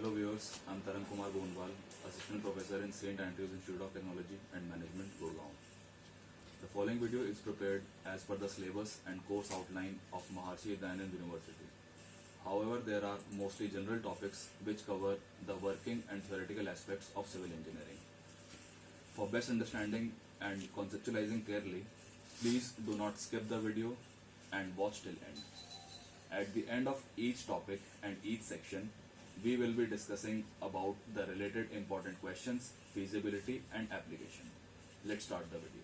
Hello viewers, I'm Taran Kumar Goonwal, Assistant Professor in St. Andrews Institute of Technology and Management, Gurgaon. The following video is prepared as per the syllabus and course outline of Maharshi Dayanand University. However, there are mostly general topics which cover the working and theoretical aspects of civil engineering. For best understanding and conceptualizing clearly, please do not skip the video and watch till end. At the end of each topic and each section, we will be discussing about the related important questions, feasibility and application. Let's start the video.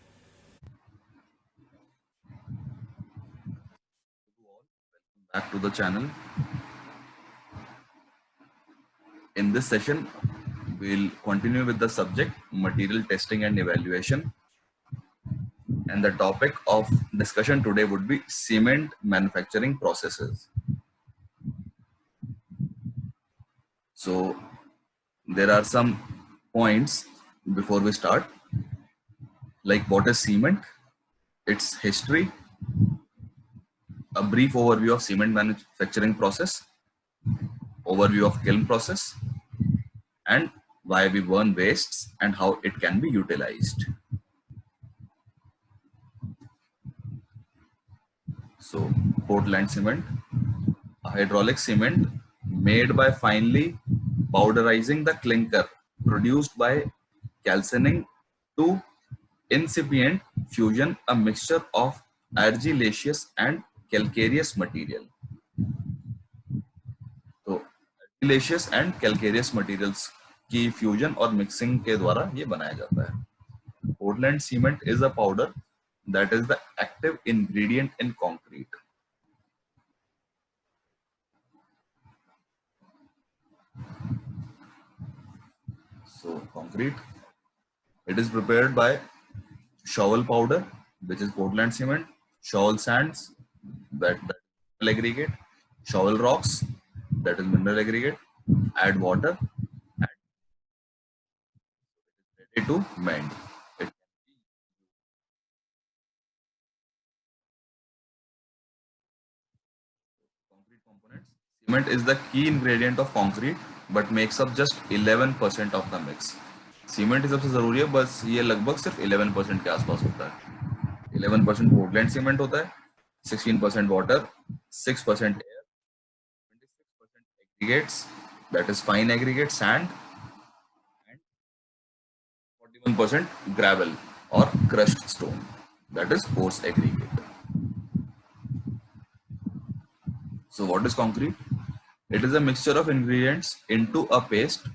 Back to the channel. In this session, we'll continue with the subject material testing and evaluation. And the topic of discussion today would be cement manufacturing processes. So there are some points before we start, like what is cement, its history, a brief overview of cement manufacturing process, overview of kiln process, and why we burn wastes and how it can be utilized. So Portland cement, a hydraulic cement made by finely powderizing the clinker produced by calcining to incipient fusion, a mixture of argillaceous and calcareous material. तो argillaceous and calcareous materials की fusion और mixing के द्वारा ये बनाया जाता है. Portland cement is a powder that is the active ingredient in concrete. So concrete, it is prepared by shovel powder, which is Portland cement, shovel sands, that is aggregate, shovel rocks, that is mineral aggregate, add water, and ready to mend. Concrete components. Cement is the key ingredient of concrete, but makes up just 11% of the mix. Cement ही सबसे जरूरी है, बस ये लगभग सिर्फ 11% के आसपास होता है. 11% पोर्टलैंड सीमेंट होता है, 16% water, 6% air, 26% aggregates, that is fine aggregate sand, and 41% gravel or crushed stone, that is coarse aggregate. So what is concrete? It is a mixture of ingredients into a paste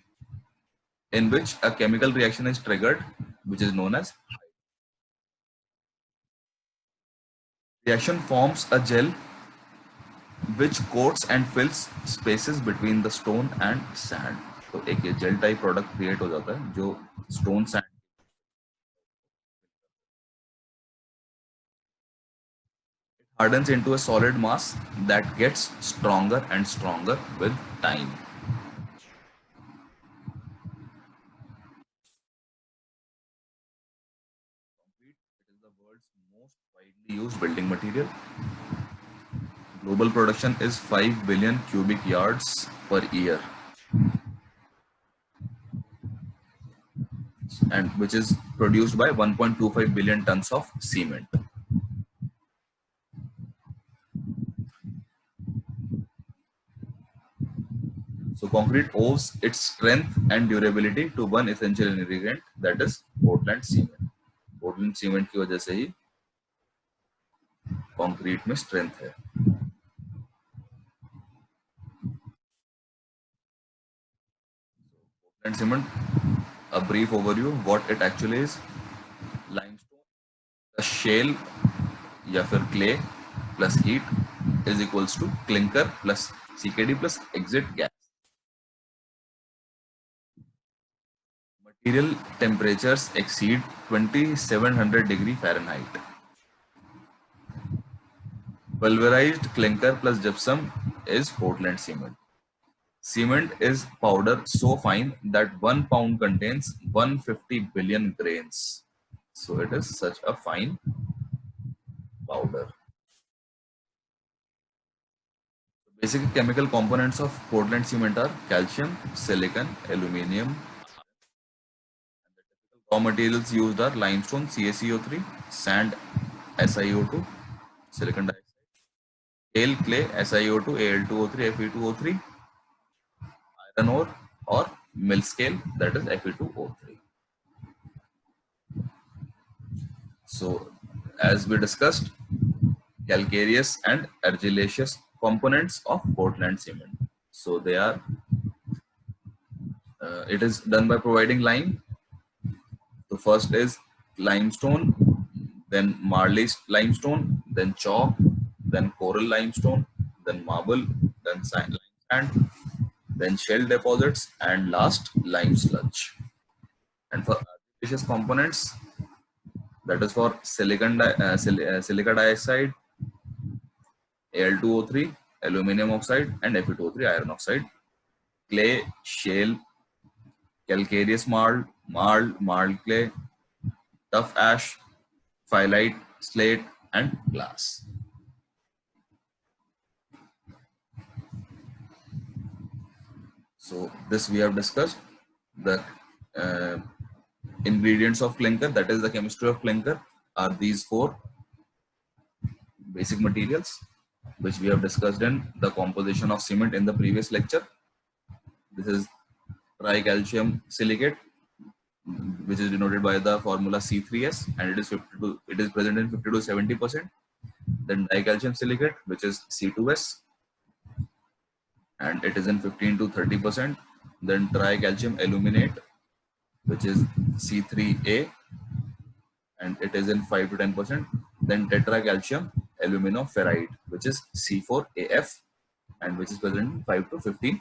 in which a chemical reaction is triggered, which is known as reaction forms a gel which coats and fills spaces between the stone and sand. तो एक ये gel type product create हो जाता है जो stone sand hardens into a solid mass that gets stronger and stronger with time. It is the world's most widely used building material. Global production is 5 billion cubic yards per year, and which is produced by 1.25 billion tons of cement. So concrete owes its strength and durability to one essential ingredient, that is Portland cement. Portland cement की वजह से ही concrete में strength है. Portland cement, a brief overview what it actually is. Limestone, a shale या फिर clay plus heat is equals to clinker plus CKD plus exit gas. Material temperatures exceed 2700 degree Fahrenheit. Pulverized clinker plus gypsum is Portland cement. Cement is powder so fine that 1 pound contains 150 billion grains. So it is such a fine powder. Basic chemical components of Portland cement are calcium, silicon, aluminium. Raw materials used are limestone CaCO3, sand SiO2, silicon dioxide, shale clay SiO2, Al2O3, Fe2O3, iron ore or mill scale, that is Fe2O3. So as we discussed, calcareous and argillaceous components of Portland cement. So they are, it is done by providing lime. The first is limestone, then Marley limestone, then chalk, then coral limestone, then marble, then sand, then shell deposits, and last lime sludge. And for argillaceous components, that is for silica dioxide, Al2O3, aluminum oxide, and Fe2O3 iron oxide, clay, shale, calcareous marl clay, tough ash, phyllite, slate, and glass. So this we have discussed. The uh, ingredients of clinker, that is the chemistry of clinker, are these four basic materials which we have discussed in the composition of cement in the previous lecture. This is tricalcium silicate, which is denoted by the formula C3S, and it is present in 50 to 70%. Then dicalcium silicate, which is C2S, and it is in 15 to 30%. Then tricalcium aluminate, which is C3A, and it is in 5 to 10%. Then tetracalcium aluminoferrite, which is C4AF, and which is present in 5 to 15%.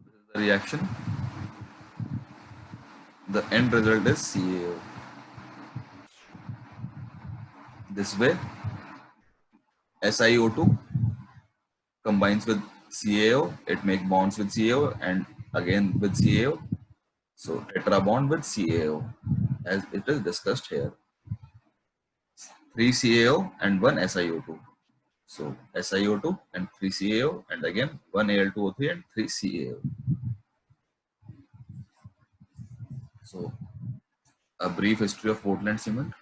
This is the reaction. The end result is CaO. This way, SiO2 combines with CaO, it makes bonds with CaO and again with CaO. So tetra bond with CaO, as it is discussed here. 3 CaO and 1 SiO2. So SiO2 and 3 CaO, and again 1 Al2O3 and 3 CaO. So a brief history of Portland cement.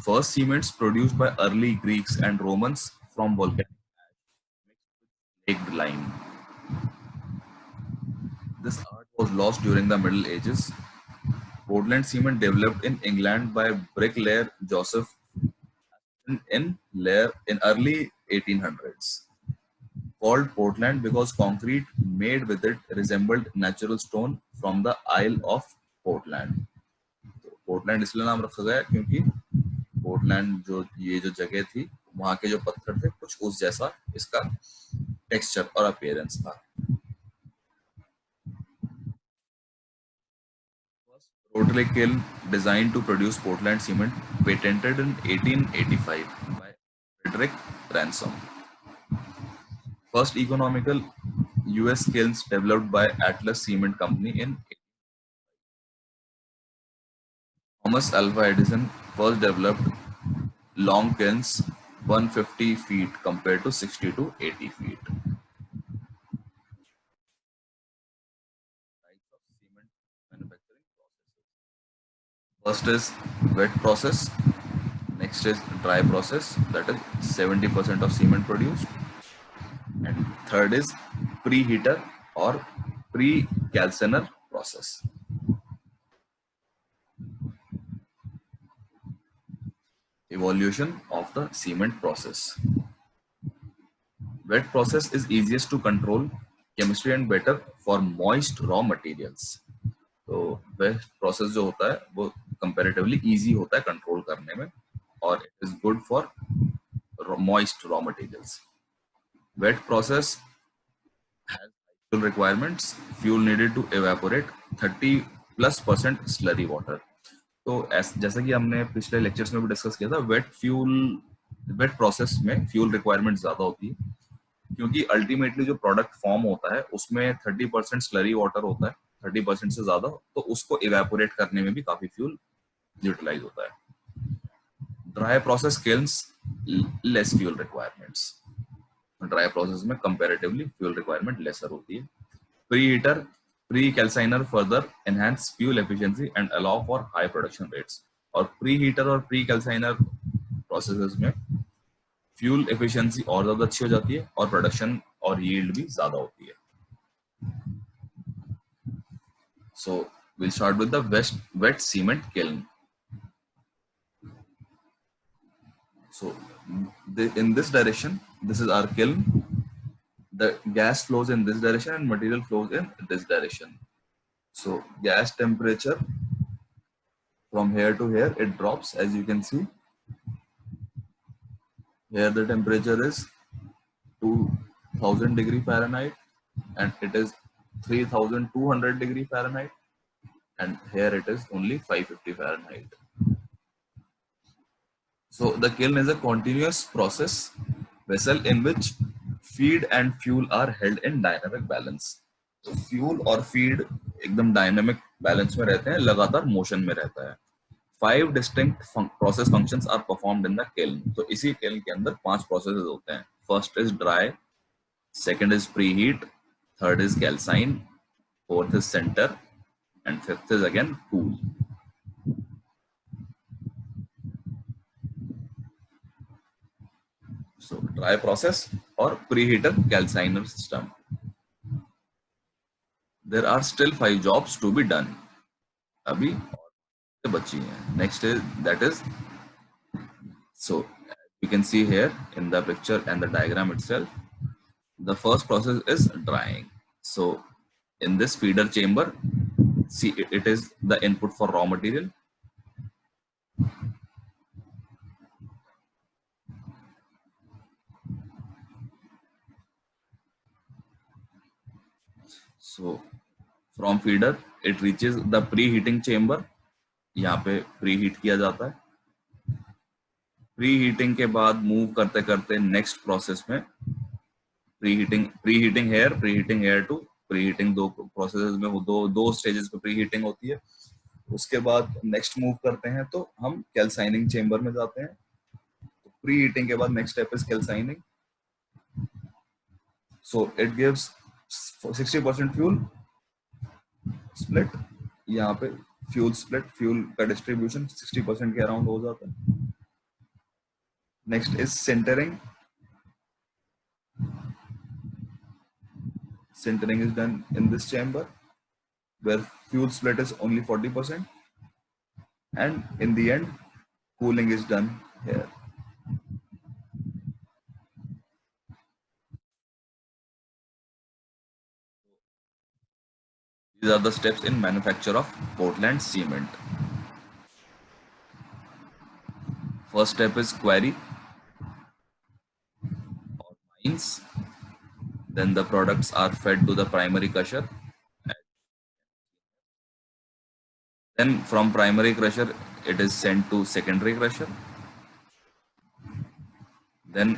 First cements produced by early Greeks and Romans from volcanic baked lime. This art was lost during the Middle Ages. Portland cement developed in England by bricklayer Joseph in early 1800s. Called Portland because concrete made with it resembled natural stone from the Isle of Portland. तो Portland इसलिए नाम रखा गया क्योंकि Portland जो जगह थी वहां के जो पत्थर थे कुछ उस जैसा इसका टेक्सचर और अपीयरेंस था. Rotary kiln designed to produce Portland cement, patented in 1885 by Frederick Ransom. First economical US kilns developed by Atlas Cement Company in Thomas Alva Edison first developed long kilns 150 feet compared to 60 to 80 feet. Types of cement manufacturing processes. First is wet process, next is dry process, that is 70% of cement produced, and third is preheater or pre-calciner process. Evolution of the cement process. Wet process is easiest to control chemistry and better for moist raw materials. तो weight process जो होता है वो comparatively easy होता है control करने में और it is good for moist raw materials. Wet process has fuel requirements. Fuel needed to evaporate 30+% slurry water. तो जैसा कि हमने पिछले लेक्चर्स में भी डिस्कस किया था, वेट प्रोसेस में फ्यूल रिक्वायरमेंट ज्यादा होती है क्योंकि अल्टीमेटली जो प्रोडक्ट फॉर्म होता है उसमें 30% स्लरी वाटर होता है, 30% से ज्यादा, तो उसको इवेपोरेट करने में भी काफी फ्यूल यूटिलाइज होता है. Dry process kilns less fuel requirements. Dry process में कंपैरेटिवली फ्यूल रिक्वायरमेंट लेसर होती है. Preheater pre calciner further enhance fuel efficiency and allow for high production rates. और प्री हीटर और प्री कैल्साइनर प्रोसेसेस में fuel efficiency और ज्यादा अच्छी हो जाती है और प्रोडक्शन और यील्ड भी ज्यादा होती है. So we'll start with the wet cement kiln. So in this direction, this is our kiln. The gas flows in this direction and material flows in this direction. So gas temperature from here to here, it drops, as you can see. Here the temperature is 2000 degree Fahrenheit and it is 3200 degree Fahrenheit, and here it is only 550 Fahrenheit. So the kiln is a continuous process vessel in which feed and fuel are held in dynamic balance. तो fuel और feed एकदम dynamic balance में रहते हैं, लगातार motion में रहता है. 5 distinct process functions are performed in the kiln. तो इसी किल्न के अंदर 5 प्रोसेसेस होते हैं. First is dry, second is preheat, third is calcine, fourth is centre and fifth is again cool. So dry process or preheater calciner system. There are still 5 jobs to be done. अभी बची हैं. Next is that is, so you can see here in the picture and the diagram itself, the first process is drying. So in this feeder chamber, see it is the input for raw material. So from feeder it reaches the preheating chamber. यहाँ पे preheat किया जाता है. Preheating के बाद move करते करते next process में प्रीहीटिंग हेयर टू प्रीहीटिंग, दो प्रोसेसेस में वो दो स्टेजेस पे प्रीहीटिंग होती है. उसके बाद नेक्स्ट मूव करते हैं तो हम कैल्साइनिंग चेंबर में जाते हैं. तो प्रीहीटिंग के बाद next step is calcining. So it gives 60% fuel split. यहाँ पे फ्यूल स्प्लिट, फ्यूल का डिस्ट्रीब्यूशन 60% के अराउंड हो जाता है. Next is sintering. Sintering is done in this chamber where fuel split is only 40%, and in the end cooling is done here. These are the steps in manufacture of Portland cement. First step is quarry or mines. Then the products are fed to the primary crusher. Then from primary crusher, it is sent to secondary crusher. Then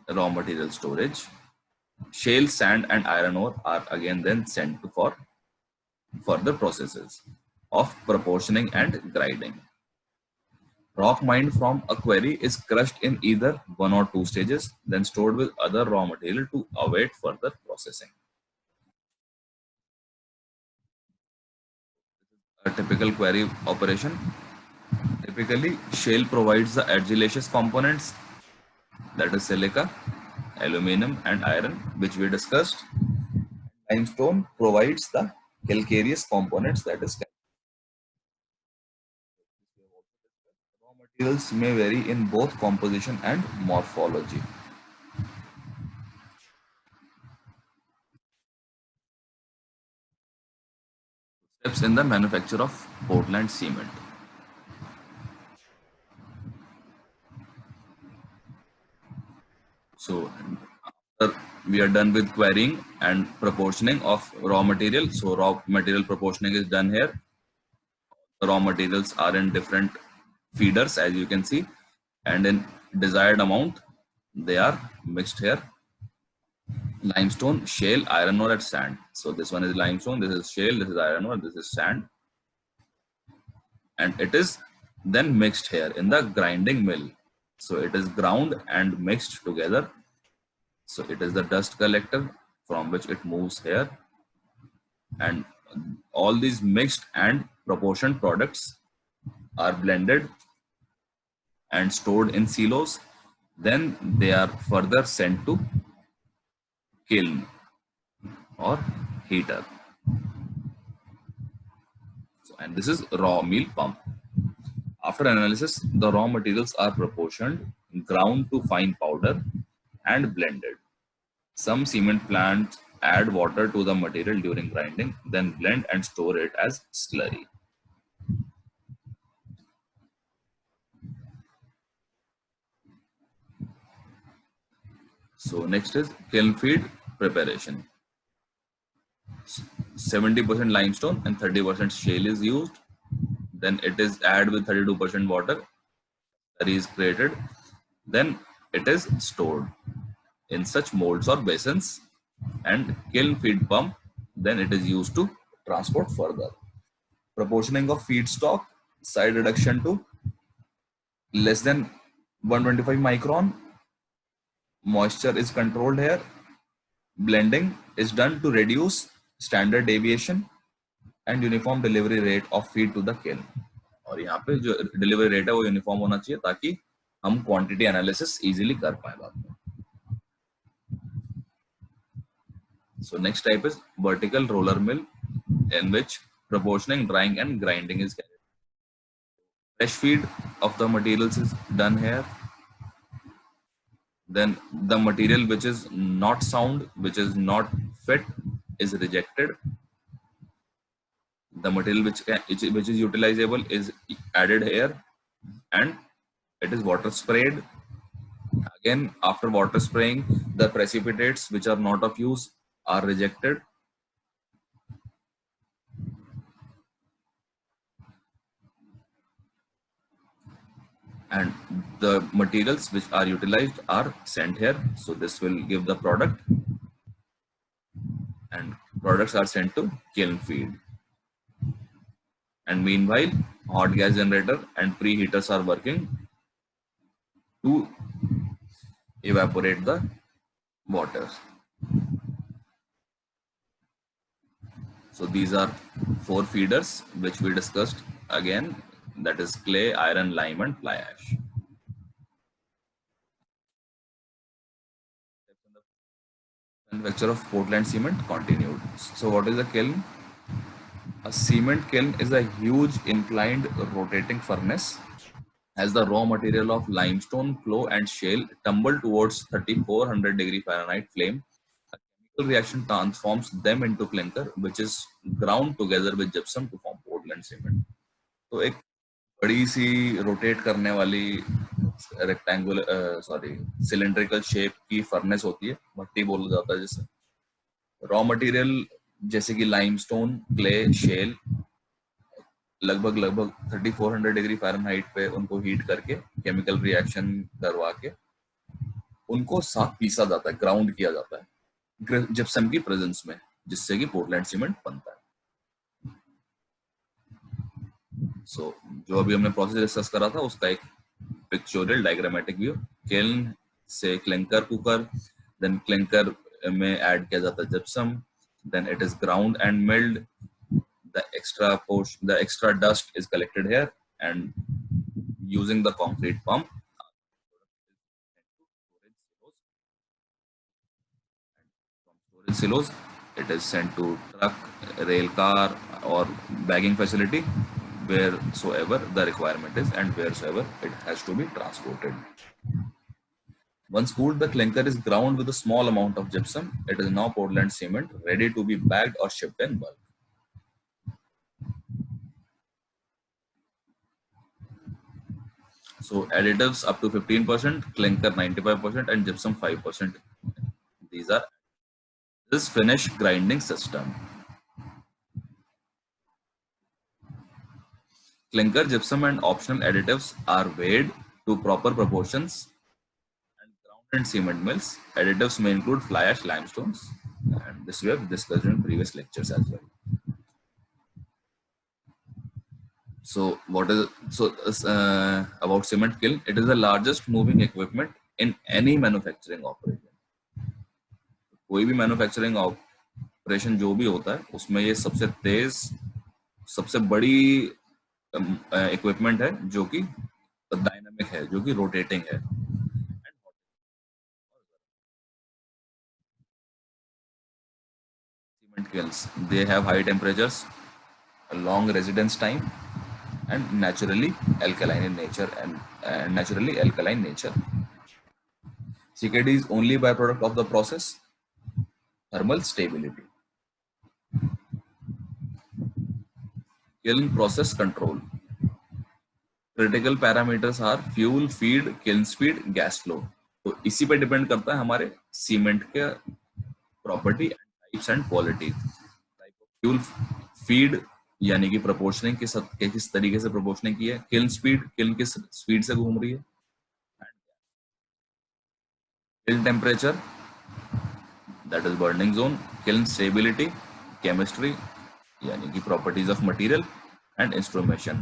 raw material storage. Shale, sand and iron ore are again then sent to for further processes of proportioning and grinding. Rock mined from a quarry is crushed in either 1 or 2 stages, then stored with other raw material to await further processing. A typical quarry operation. Typically, shale provides the argillaceous components, that is silica, aluminum and iron, which we discussed. Limestone provides the calcareous components, that is raw materials may vary in both composition and morphology. Steps in the manufacture of Portland cement. So after we are done with quarrying and proportioning of raw material. So raw material proportioning is done here. The raw materials are in different feeders, as you can see, and in desired amount they are mixed here. Limestone, shale, iron ore and sand. So this one is limestone, this is shale, this is iron ore, this is sand. and it is then mixed here in the grinding mill. So it is ground and mixed together. So it is the dust collector from which it moves here, and all these mixed and proportioned products are blended and stored in silos. Then they are further sent to kiln or heater. So, and this is raw meal pump. After analysis, the raw materials are proportioned, ground to fine powder, and blended. Some cement plants add water to the material during grinding, then blend and store it as slurry. So next is kiln feed preparation. 70% limestone and 30% shale is used. Then it is added with 32% water. Slurry is created. Then it is stored in such molds or basins, and kiln feed pump. Then it is used to transport further. Proportioning of feedstock, side reduction to less than 125 micron. Moisture is controlled here. Blending is done to reduce standard deviation and uniform delivery rate of feed to the kiln. और यहाँ पे जो delivery rate है वो uniform होना चाहिए ताकि हम क्वांटिटी एनालिसिस इजीली कर पाए बाद में. So next type is vertical roller mill, in which proportioning, drying and grinding is carried. Fresh feed of the materials is done here. Then the material which is not sound, which is not fit, is rejected. The material which is utilizable is added here, and it is water sprayed. Again, after water spraying, the precipitates which are not of use are rejected. And the materials which are utilized are sent here. So this will give the product, and products are sent to kiln feed. And meanwhile, hot gas generator and preheaters are working to evaporate the water. So these are 4 feeders which we discussed again, that is clay, iron, lime and fly ash. Manufacture of Portland cement continued. So what is a kiln? A cement kiln is a huge inclined rotating furnace. As the raw material of limestone, coal and shale tumble towards 3400 degree Fahrenheit flame, a chemical reaction transforms them into clinker, which is ground together with gypsum to form Portland cement. तो एक बड़ी सी rotate करने वाली rectangular cylindrical shape की furnace होती है, भट्टी बोला जाता है जिसे. रॉ मटेरियल जैसे कि लाइमस्टोन, क्ले, शेल लगभग 3400 डिग्री फ़ारेनहाइट पे उनको हीट करके केमिकल रिएक्शन करवा के उनको साफ पीसा जाता है, ग्राउंड किया जाता है जिप्सम की प्रेजेंस में, जिससे कि पोर्टलैंड सीमेंट बनता है. सो जो अभी हमने प्रोसेस डिस्कस करा था उसका एक पिक्चोरियल डायग्रामेटिक व्यू. किल्न से क्लिंकर कुकर, देन क्लिंकर में ऐड किया जाता है gypsum, then it is ground and milled. The extra dust is collected here, and using the concrete pump, from storage silos, it is sent to truck, rail car, or bagging facility, wheresoever the requirement is and wheresoever it has to be transported. Once cooled, the clinker is ground with a small amount of gypsum. It is now Portland cement, ready to be bagged or shipped in bulk. So additives up to 15%, clinker 95%, and gypsum 5%. These are this finished grinding system. Clinker, gypsum, and optional additives are weighed to proper proportions and ground in cement mills. Additives may include fly ash, limestones, and this we have discussed in previous lectures as well. So what is about cement kiln? It is the largest moving equipment in any manufacturing operation. कोई भी manufacturing operation जो भी होता है उसमें ये सबसे तेज, सबसे बड़ी इक्विपमेंट है जो कि डायनामिक है, जो कि रोटेटिंग है. Cement kilns, they have high temperatures, a long residence time, and naturally alkaline in nature and naturally alkaline nature. CKD is only byproduct of the process. Thermal stability. Kiln process control. Critical parameters are fuel, feed, kiln speed, gas flow. तो इसी पे depend करता है हमारे cement के property, types and quality. Type of fuel, feed यानी कि प्रोपोर्शनिंग किस तरीके से प्रोपोर्शनिंग की है, किल्न स्पीड, किल्न किस स्पीड से घूम रही है, kiln temperature that is burning zone, kiln stability, chemistry यानी कि properties of material, and instrumentation,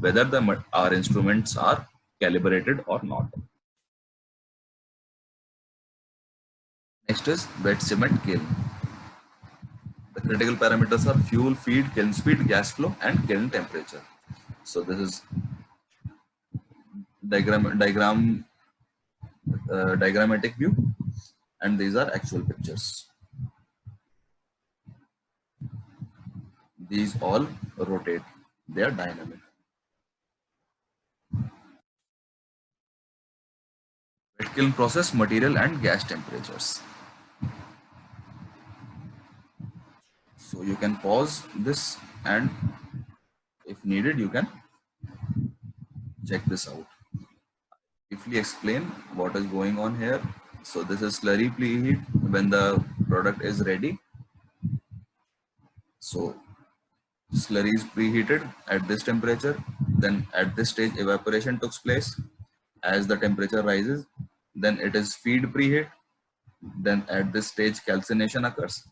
whether our instruments are calibrated or not. Next is wet cement kiln. The critical parameters are fuel, feed, kiln speed, gas flow, and kiln temperature. So this is diagrammatic view, and these are actual pictures. These all rotate, they are dynamic. Wet kiln process, material and gas temperatures. So you can pause this, and if needed you can check this out. Briefly explain what is going on here. So this is slurry preheat when the product is ready. So slurry is preheated at this temperature, then at this stage evaporation takes place. As the temperature rises, then it is feed preheat, then at this stage calcination occurs,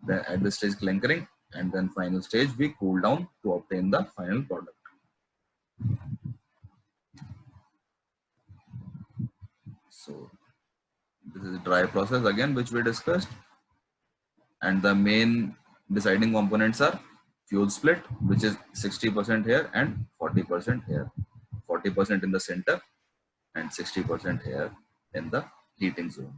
then at this stage clinkering, and then final stage we cool down to obtain the final product. So this is a dry process again, which we discussed, and the main deciding components are fuel split, which is 60% here and 40% here, 40% in the center and 60% here in the heating zone.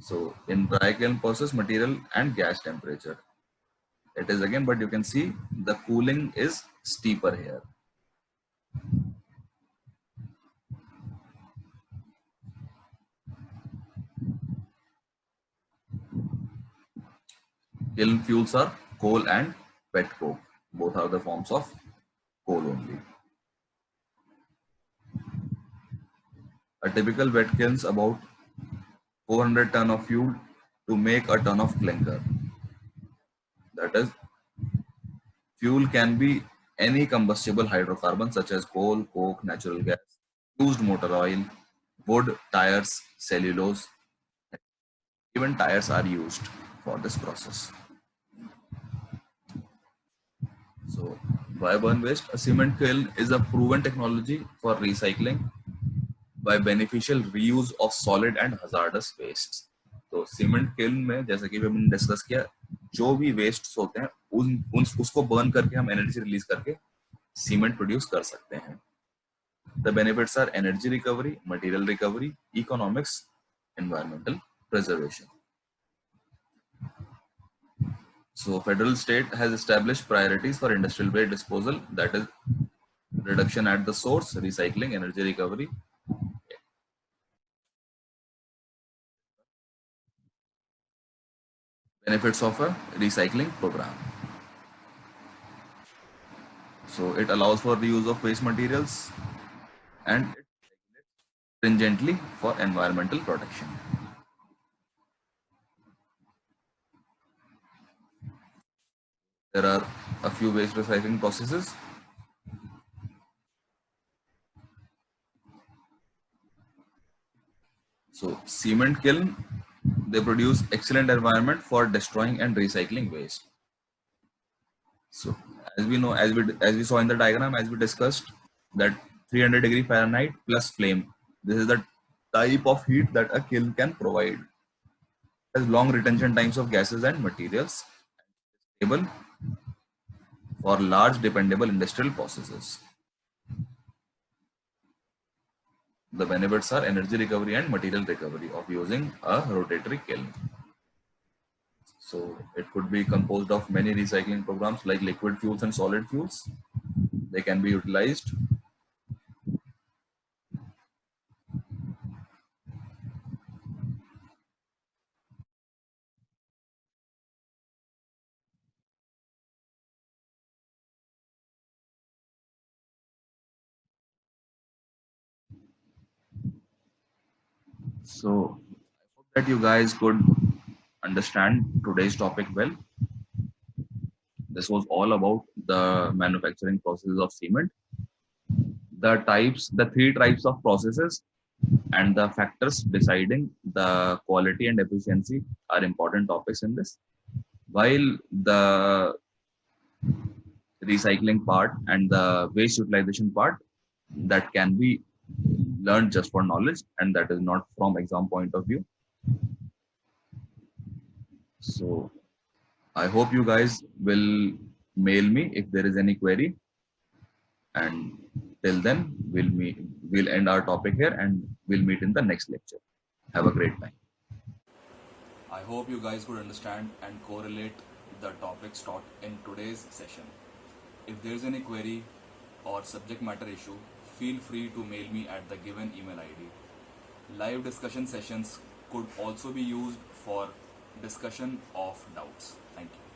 So in dry kiln process, material and gas temperature, it is again, but you can see the cooling is steeper here. Kiln fuels are coal and pet coke. Both are the forms of coal only. A typical wet kiln is about 400 ton of fuel to make a ton of clinker. That is, fuel can be any combustible hydrocarbon such as coal, coke, natural gas, used motor oil, wood, tires, cellulose. Even tires are used for this process. So, why burn waste? A cement kiln is a proven technology for recycling by beneficial reuse of solid and hazardous wastes. तो cement kiln में जैसा कि हमने discuss किया, जो भी waste होते हैं उसको बर्न करके हम एनर्जी रिलीज करके सीमेंट प्रोड्यूस कर सकते हैं. The benefits are energy recovery, material recovery, economics, environmental preservation. So federal state has established priorities for industrial waste disposal, that is reduction at the source, recycling, energy recovery. Benefits of a recycling program. So it allows for the use of waste materials and it regulates stringently for environmental protection. There are a few waste recycling processes. So cement kiln, they produce excellent environment for destroying and recycling waste. So as we know, as we saw in the diagram, as we discussed, that 300 degree Fahrenheit plus flame. This is the type of heat that a kiln can provide. It has long retention times of gases and materials, stable for large dependable industrial processes. The benefits are energy recovery and material recovery of using a rotatory kiln. So it could be composed of many recycling programs like liquid fuels and solid fuels. They can be utilized. So I hope that you guys could understand today's topic well. This was all about the manufacturing processes of cement, the three types of processes, and the factors deciding the quality and efficiency are important topics in this. While the recycling part and the waste utilization part, that can be learned just for knowledge and that is not from exam point of view. So I hope you guys will mail me if there is any query, and till then we'll end our topic here and we'll meet in the next lecture. Have a great time. I hope you guys could understand and correlate the topics taught in today's session. If there is any query or subject matter issue, feel free to mail me at the given email ID. Live discussion sessions could also be used for discussion of doubts. Thank you.